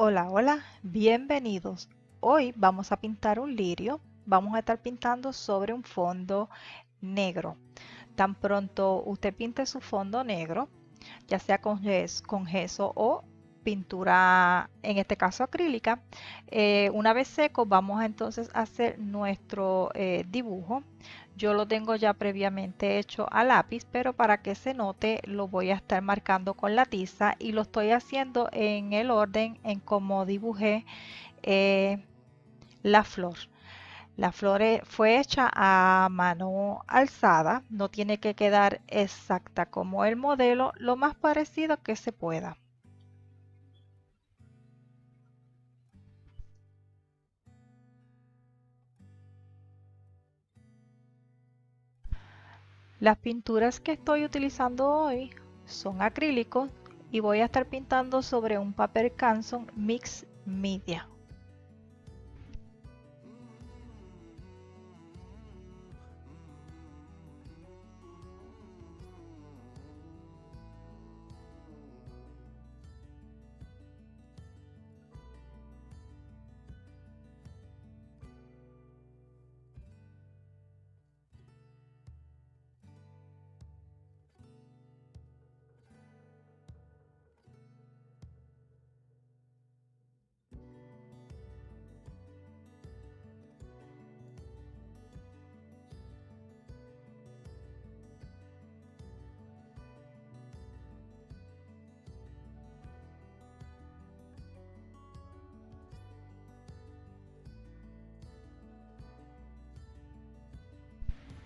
Hola, hola, bienvenidos. Hoy vamos a pintar un lirio. Vamos a estar pintando sobre un fondo negro. Tan pronto usted pinte su fondo negro, ya sea con gesso o pintura, en este caso acrílica, una vez seco vamos a entonces hacer nuestro dibujo. Yo lo tengo ya previamente hecho a lápiz, pero para que se note lo voy a estar marcando con la tiza y lo estoy haciendo en el orden en cómo dibujé eh, la flor. La flor fue hecha a mano alzada, no tiene que quedar exacta como el modelo, lo más parecido que se pueda. Las pinturas que estoy utilizando hoy son acrílicos y voy a estar pintando sobre un papel Canson Mix Media.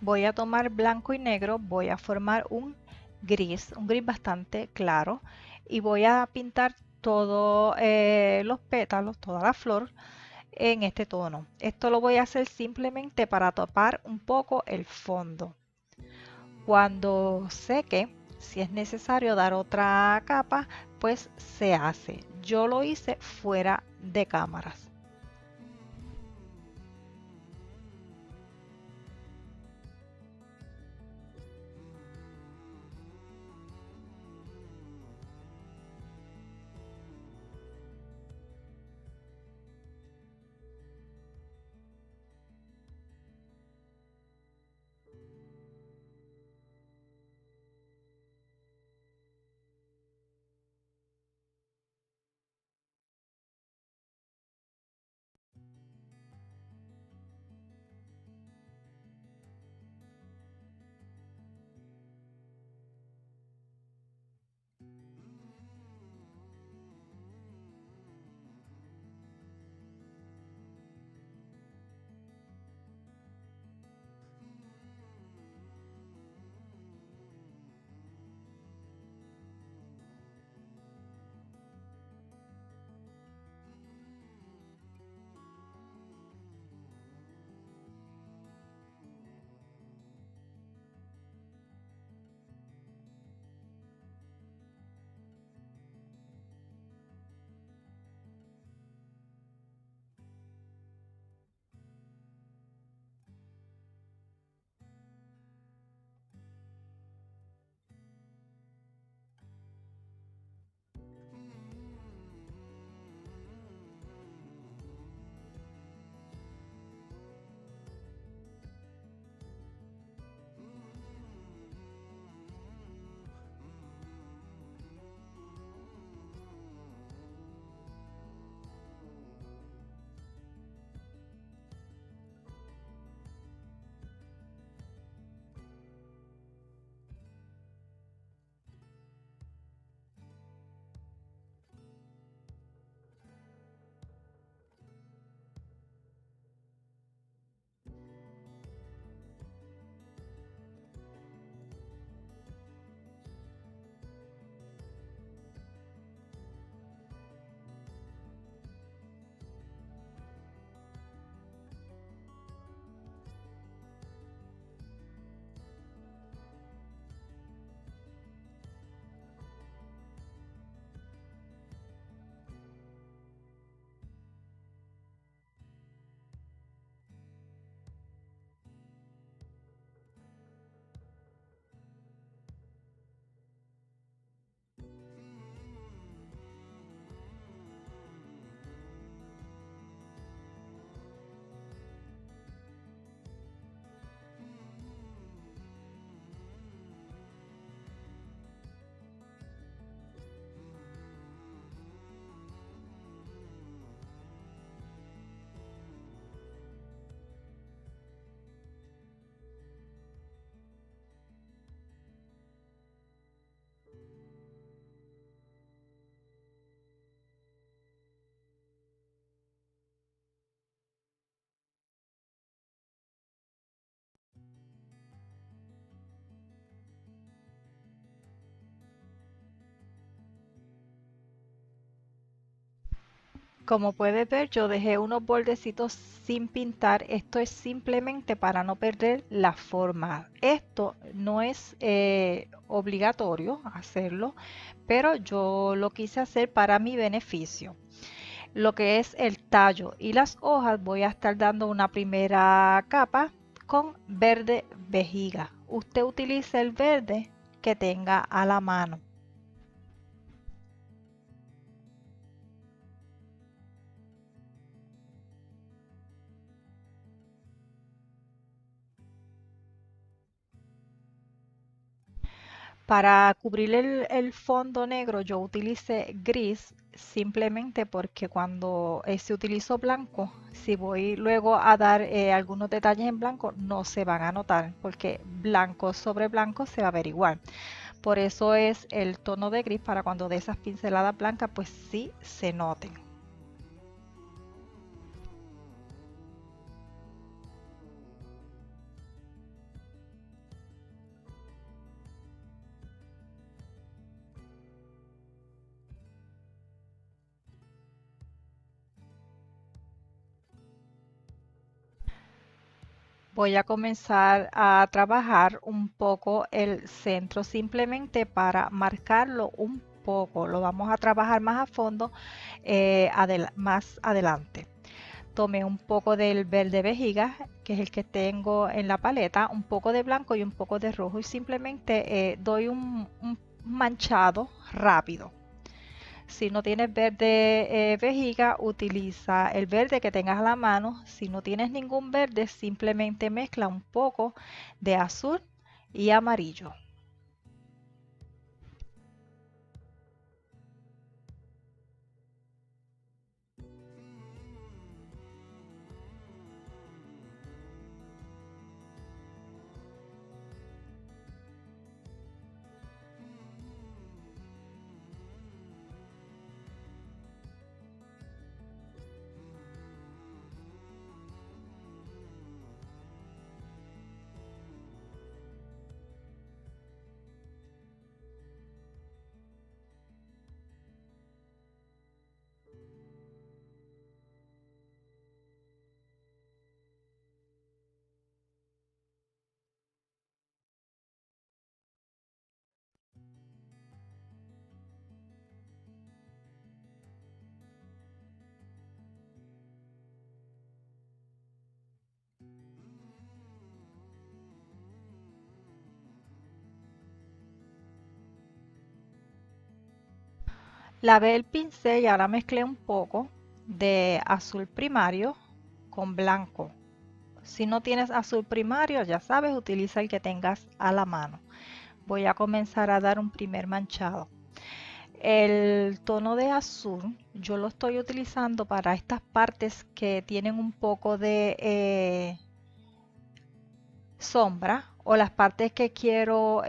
Voy a tomar blanco y negro, voy a formar un gris bastante claro y voy a pintar todos los pétalos, toda la flor en este tono. Esto lo voy a hacer simplemente para tapar un poco el fondo. Cuando seque, si es necesario dar otra capa, pues se hace. Yo lo hice fuera de cámaras. Como puedes ver, yo dejé unos bordecitos sin pintar. Esto es simplemente para no perder la forma. Esto no es obligatorio hacerlo, pero yo lo quise hacer para mi beneficio. Lo que es el tallo y las hojas, voy a estar dando una primera capa con verde vejiga. Usted utiliza el verde que tenga a la mano. Para cubrir el fondo negro yo utilicé gris simplemente porque cuando se utilizó blanco, si voy luego a dar algunos detalles en blanco no se van a notar porque blanco sobre blanco se va a ver igual. Por eso es el tono de gris para cuando de esas pinceladas blancas pues sí se noten. Voy a comenzar a trabajar un poco el centro simplemente para marcarlo un poco. Lo vamos a trabajar más a fondo más adelante. Tomé un poco del verde vejiga, que es el que tengo en la paleta, un poco de blanco y un poco de rojo y simplemente doy un manchado rápido. Si no tienes verde vejiga, utiliza el verde que tengas a la mano. Si no tienes ningún verde, simplemente mezcla un poco de azul y amarillo. Lavé el pincel y ahora mezclé un poco de azul primario con blanco. Si no tienes azul primario, ya sabes, utiliza el que tengas a la mano. Voy a comenzar a dar un primer manchado. El tono de azul yo lo estoy utilizando para estas partes que tienen un poco de sombra o las partes que quiero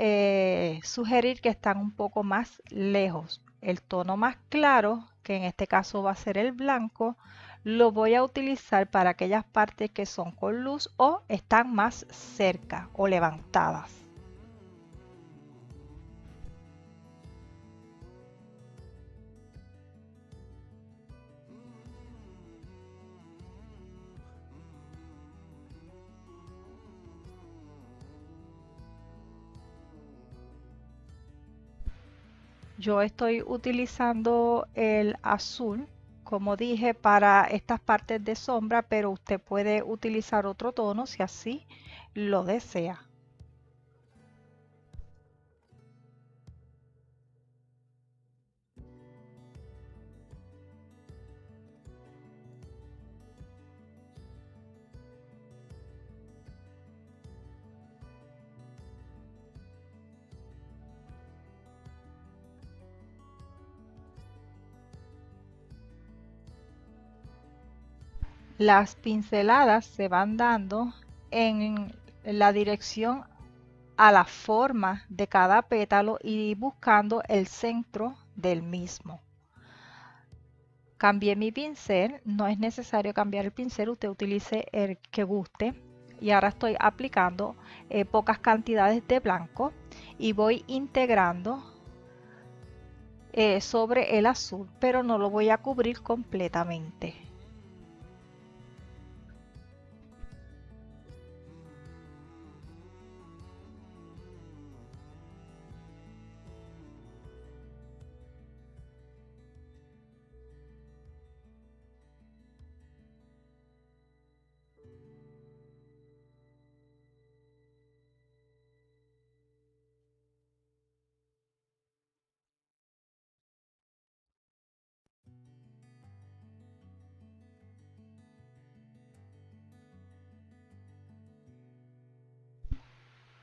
sugerir que están un poco más lejos. El tono más claro, que en este caso va a ser el blanco, lo voy a utilizar para aquellas partes que son con luz o están más cerca o levantadas. Yo estoy utilizando el azul, como dije, para estas partes de sombra, pero usted puede utilizar otro tono si así lo desea. Las pinceladas se van dando en la dirección a la forma de cada pétalo y buscando el centro del mismo. Cambié mi pincel, no es necesario cambiar el pincel, usted utilice el que guste. Y ahora estoy aplicando pocas cantidades de blanco y voy integrando sobre el azul, pero no lo voy a cubrir completamente.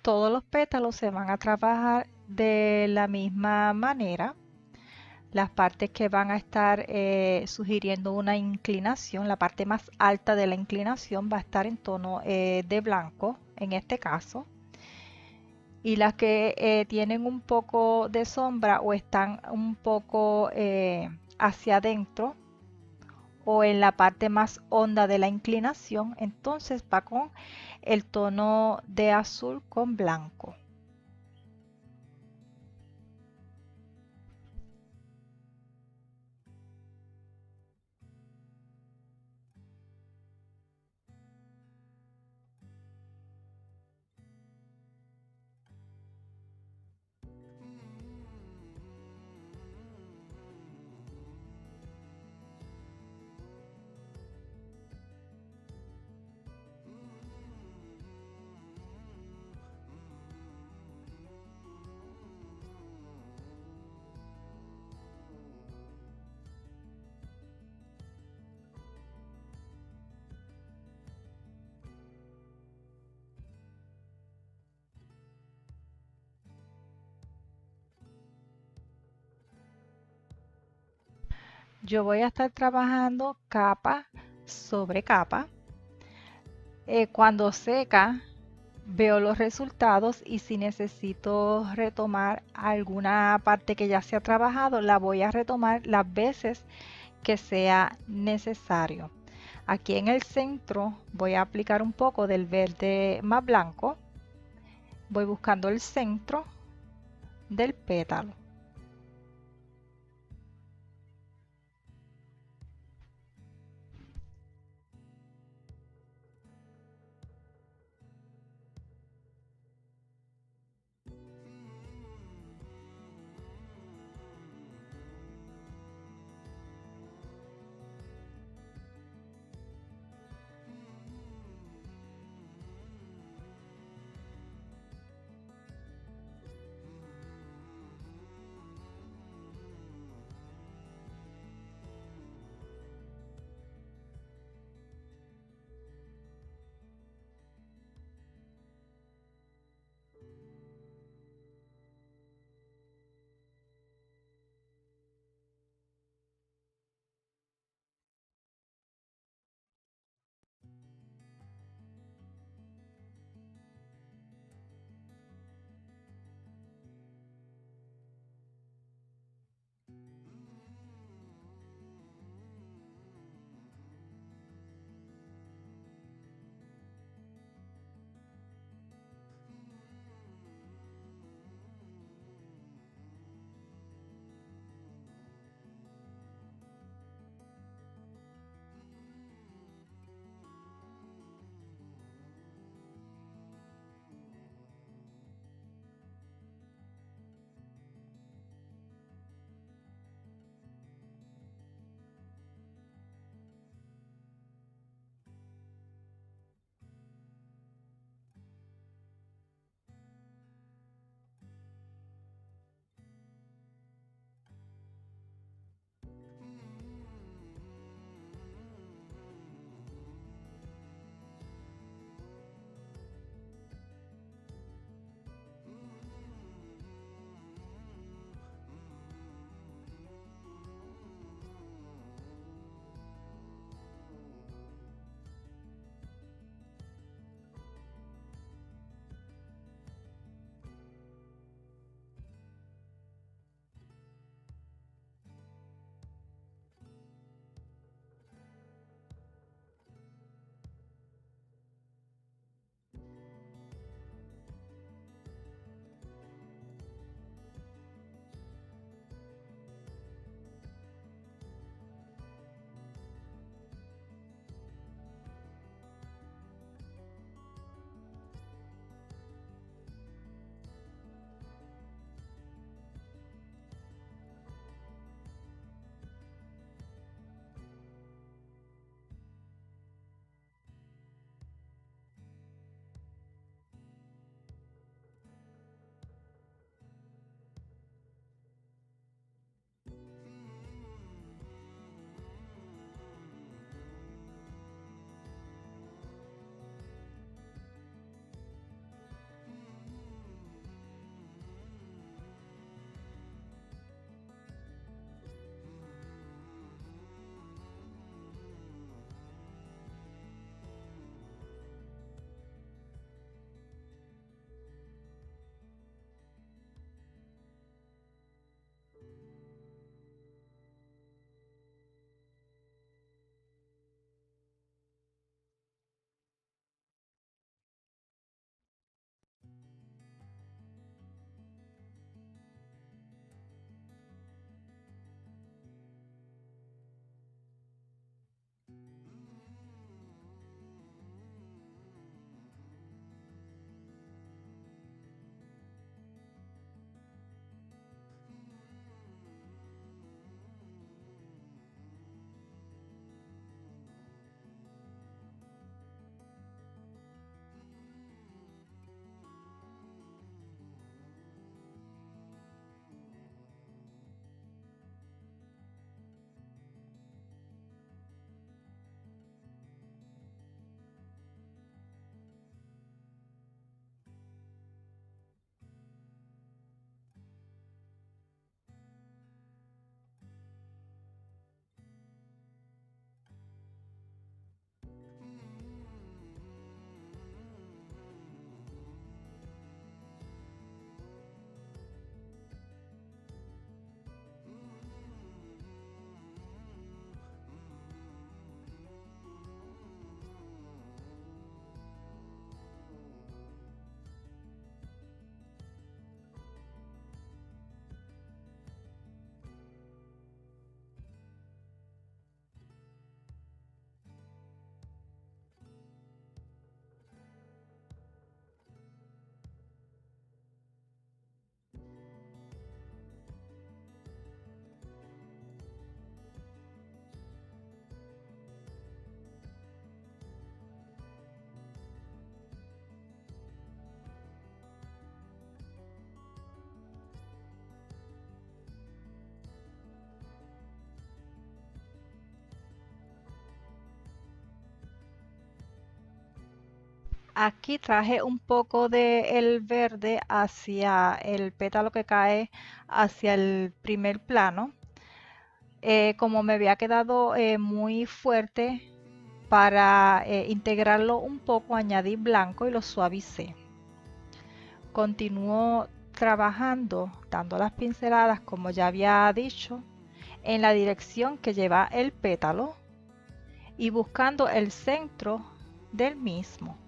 Todos los pétalos se van a trabajar de la misma manera. Las partes que van a estar sugiriendo una inclinación, la parte más alta de la inclinación va a estar en tono de blanco, en este caso. Y las que tienen un poco de sombra o están un poco hacia adentro o en la parte más honda de la inclinación, entonces va con el tono de azul con blanco. Yo voy a estar trabajando capa sobre capa. Cuando seca, veo los resultados y si necesito retomar alguna parte que ya se ha trabajado, la voy a retomar las veces que sea necesario. Aquí en el centro voy a aplicar un poco del verde más blanco. Voy buscando el centro del pétalo. Aquí traje un poco de el verde hacia el pétalo que cae hacia el primer plano. Como me había quedado muy fuerte, para integrarlo un poco añadí blanco y lo suavicé. Continúo trabajando, dando las pinceladas, como ya había dicho, en la dirección que lleva el pétalo y buscando el centro del mismo.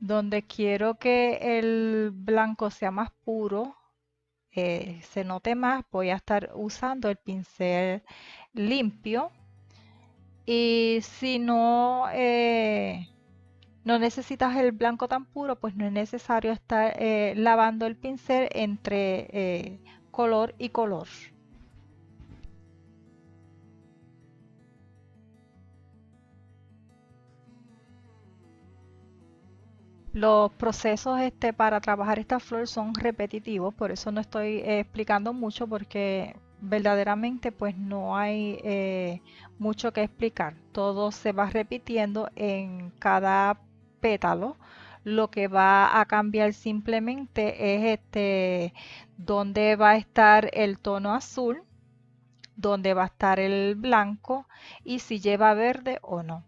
Donde quiero que el blanco sea más puro, se note más, voy a estar usando el pincel limpio. Y si no, no necesitas el blanco tan puro, pues no es necesario estar lavando el pincel entre color y color. Los procesos para trabajar esta flor son repetitivos, por eso no estoy explicando mucho porque verdaderamente pues no hay mucho que explicar. Todo se va repitiendo en cada pétalo. Lo que va a cambiar simplemente es dónde va a estar el tono azul, dónde va a estar el blanco y si lleva verde o no.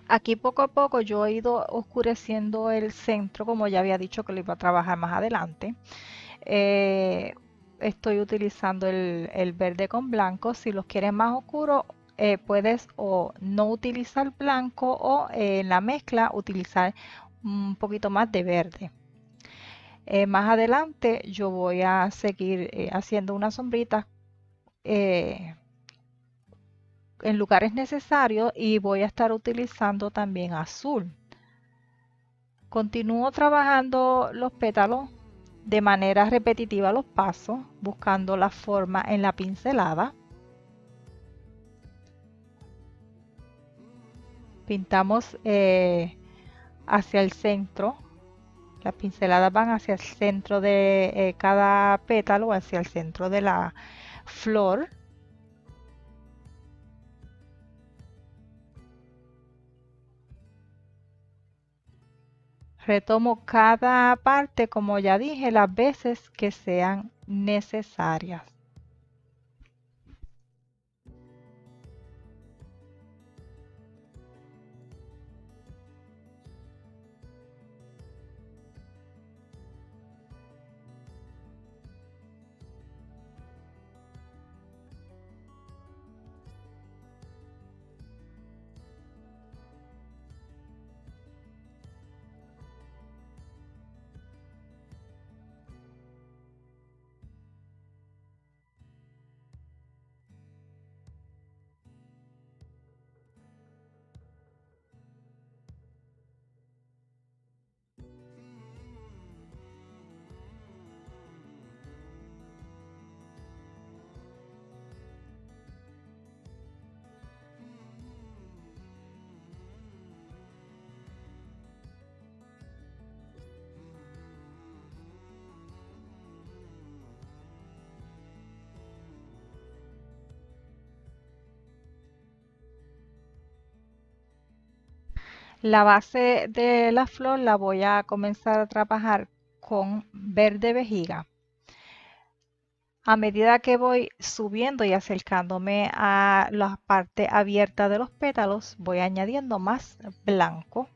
Aquí poco a poco yo he ido oscureciendo el centro, como ya había dicho que lo iba a trabajar más adelante. Eh, Estoy utilizando el verde con blanco. Si los quieres más oscuros, puedes o no utilizar blanco o en la mezcla utilizar un poquito más de verde. Más adelante yo voy a seguir haciendo unas sombritas eh, en lugares necesarios y voy a estar utilizando también azul. Continúo trabajando los pétalos de manera repetitiva los pasos, buscando la forma en la pincelada. Pintamos hacia el centro. Las pinceladas van hacia el centro de cada pétalo, hacia el centro de la flor. Retomo cada parte, como ya dije, las veces que sean necesarias. La base de la flor la voy a comenzar a trabajar con verde vejiga. A medida que voy subiendo y acercándome a la parte abierta de los pétalos, voy añadiendo más blanco.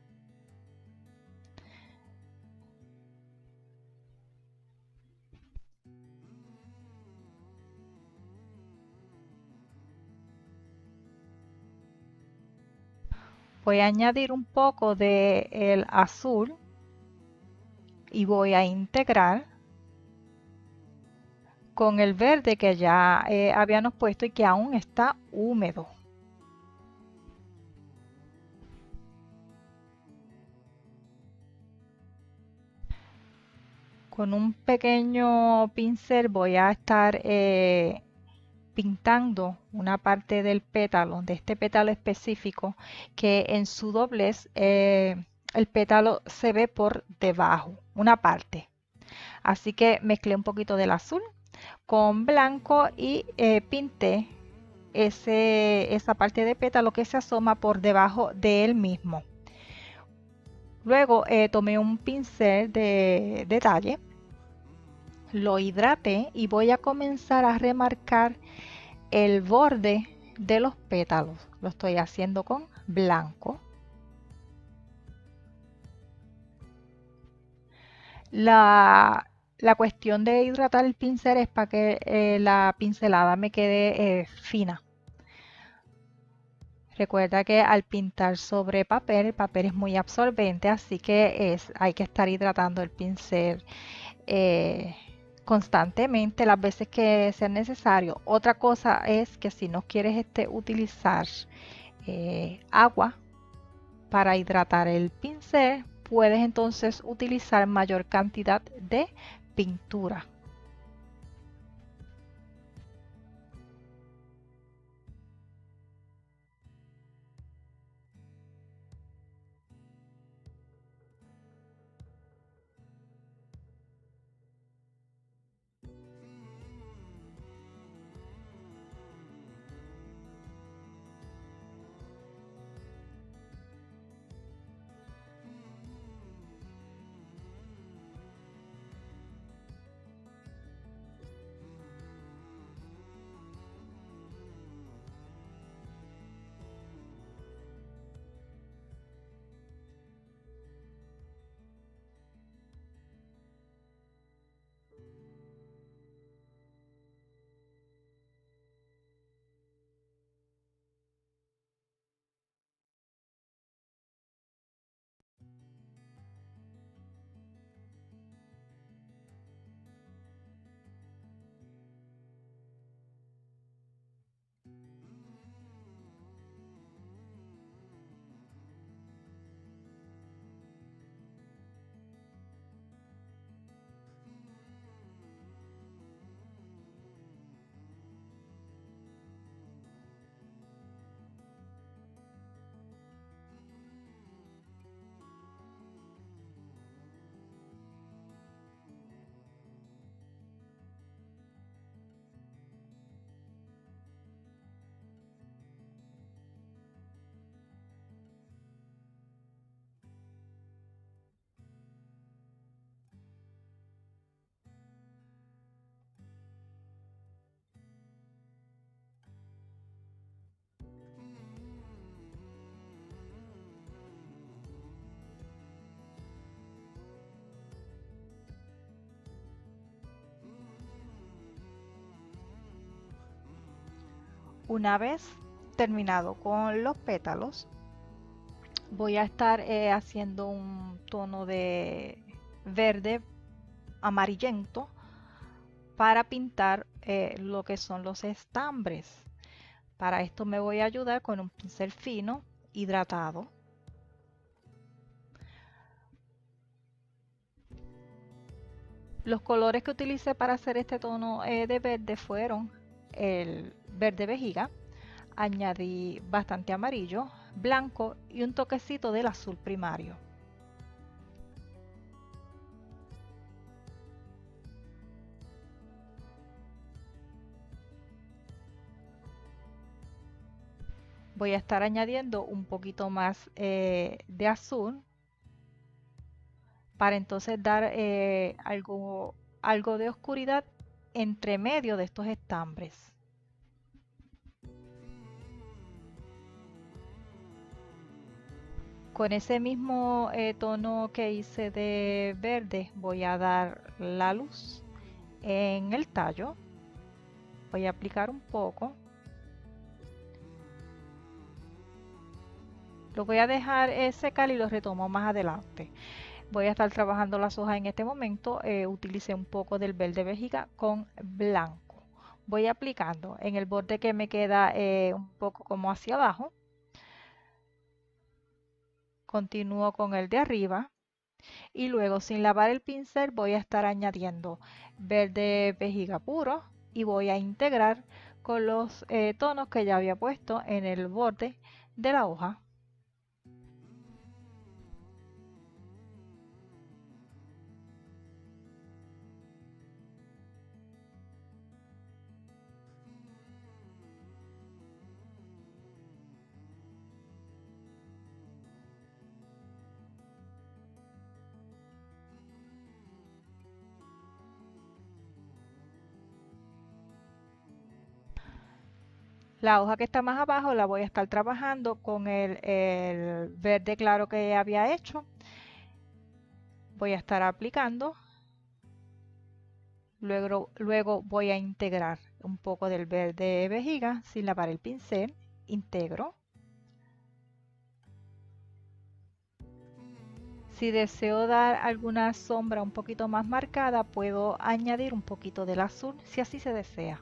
Voy a añadir un poco de el azul y voy a integrar con el verde que ya habíamos puesto y que aún está húmedo. Con un pequeño pincel voy a estar pintando una parte del pétalo, de este pétalo específico, que en su doblez el pétalo se ve por debajo, una parte. Así que mezclé un poquito del azul con blanco y pinté esa parte de pétalo que se asoma por debajo de él mismo. Luego tomé un pincel de detalle, lo hidraté y voy a comenzar a remarcar el borde de los pétalos. Lo estoy haciendo con blanco. La cuestión de hidratar el pincel es para que la pincelada me quede fina. Recuerda que al pintar sobre papel, el papel es muy absorbente, así que hay que estar hidratando el pincel eh, constantemente las veces que sea necesario. Otra cosa es que si no quieres utilizar agua para hidratar el pincel, puedes entonces utilizar mayor cantidad de pintura. Una vez terminado con los pétalos, voy a estar haciendo un tono de verde amarillento para pintar lo que son los estambres. Para esto me voy a ayudar con un pincel fino hidratado. Los colores que utilicé para hacer este tono de verde fueron el verde vejiga, añadí bastante amarillo, blanco y un toquecito del azul primario. Voy a estar añadiendo un poquito más de azul para entonces dar algo de oscuridad entre medio de estos estambres. Con ese mismo tono que hice de verde voy a dar la luz en el tallo. Voy a aplicar un poco. Lo voy a dejar secar y lo retomo más adelante. Voy a estar trabajando las hojas en este momento. Utilicé un poco del verde vejiga con blanco. Voy aplicando en el borde que me queda un poco como hacia abajo. Continúo con el de arriba y luego sin lavar el pincel voy a estar añadiendo verde vejiga puro y voy a integrar con los tonos que ya había puesto en el borde de la hoja. La hoja que está más abajo la voy a estar trabajando con el verde claro que había hecho. Voy a estar aplicando. Luego voy a integrar un poco del verde vejiga sin lavar el pincel. Integro. Si deseo dar alguna sombra un poquito más marcada, puedo añadir un poquito del azul si así se desea.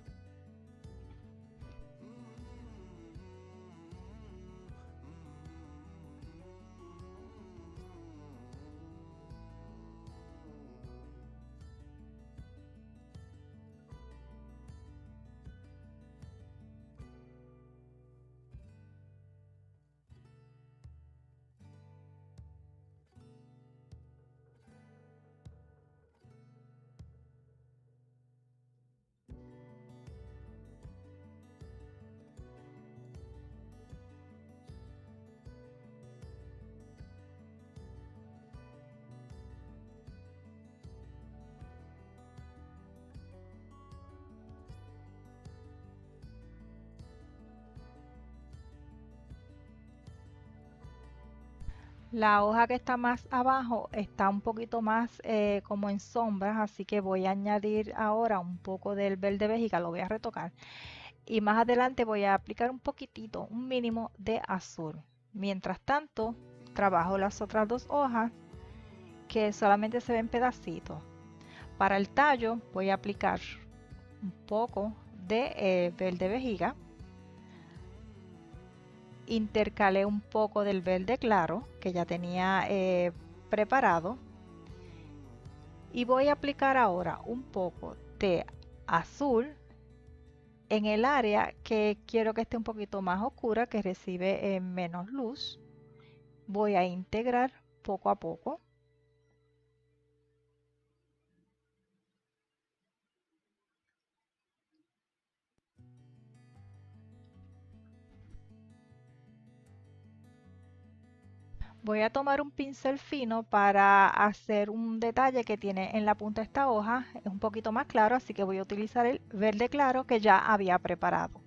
La hoja que está más abajo está un poquito más como en sombras, así que voy a añadir ahora un poco del verde vejiga, lo voy a retocar. Y más adelante voy a aplicar un poquitito, un mínimo de azul. Mientras tanto, trabajo las otras dos hojas que solamente se ven pedacitos. Para el tallo voy a aplicar un poco de verde vejiga. Intercalé un poco del verde claro que ya tenía preparado y voy a aplicar ahora un poco de azul en el área que quiero que esté un poquito más oscura, que recibe menos luz. Voy a integrar poco a poco. Voy a tomar un pincel fino para hacer un detalle que tiene en la punta de esta hoja. Es un poquito más claro, así que voy a utilizar el verde claro que ya había preparado.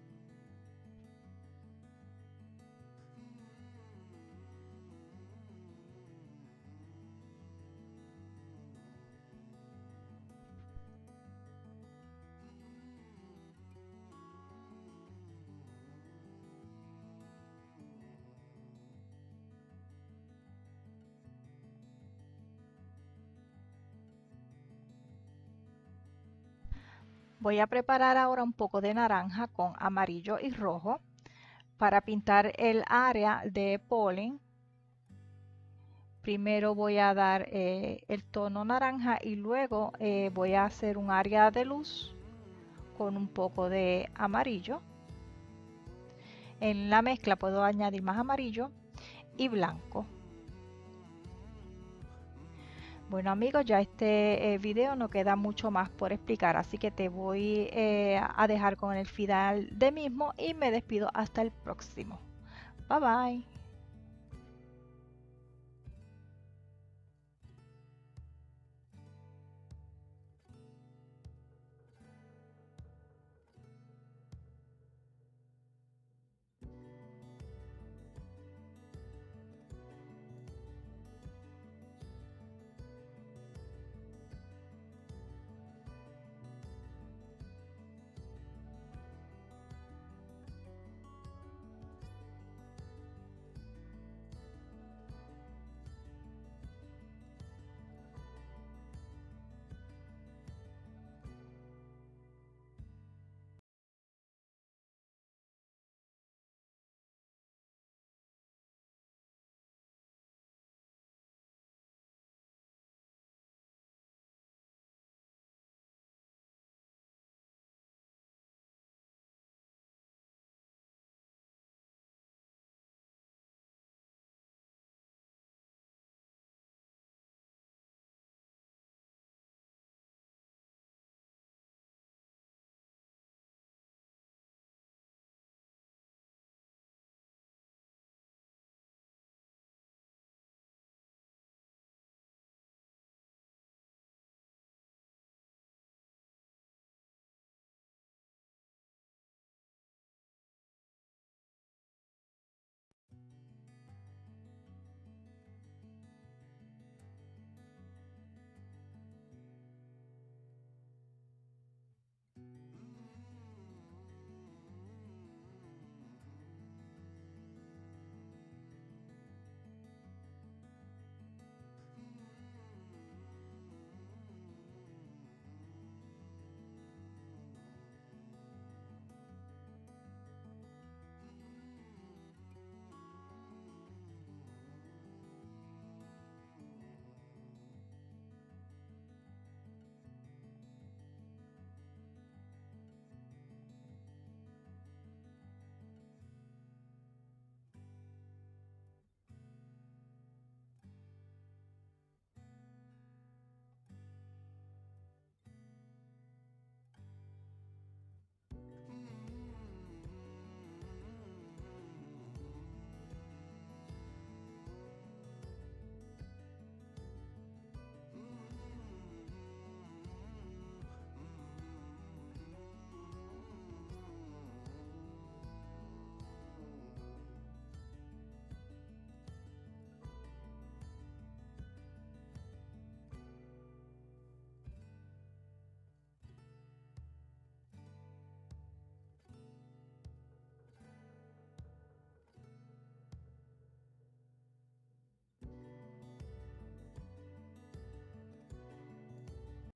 Voy a preparar ahora un poco de naranja con amarillo y rojo para pintar el área de polen. Primero voy a dar el tono naranja y luego voy a hacer un área de luz con un poco de amarillo. En la mezcla puedo añadir más amarillo y blanco. Bueno amigos, ya este video no queda mucho más por explicar, así que te voy a dejar con el final de mismo y me despido hasta el próximo. Bye bye.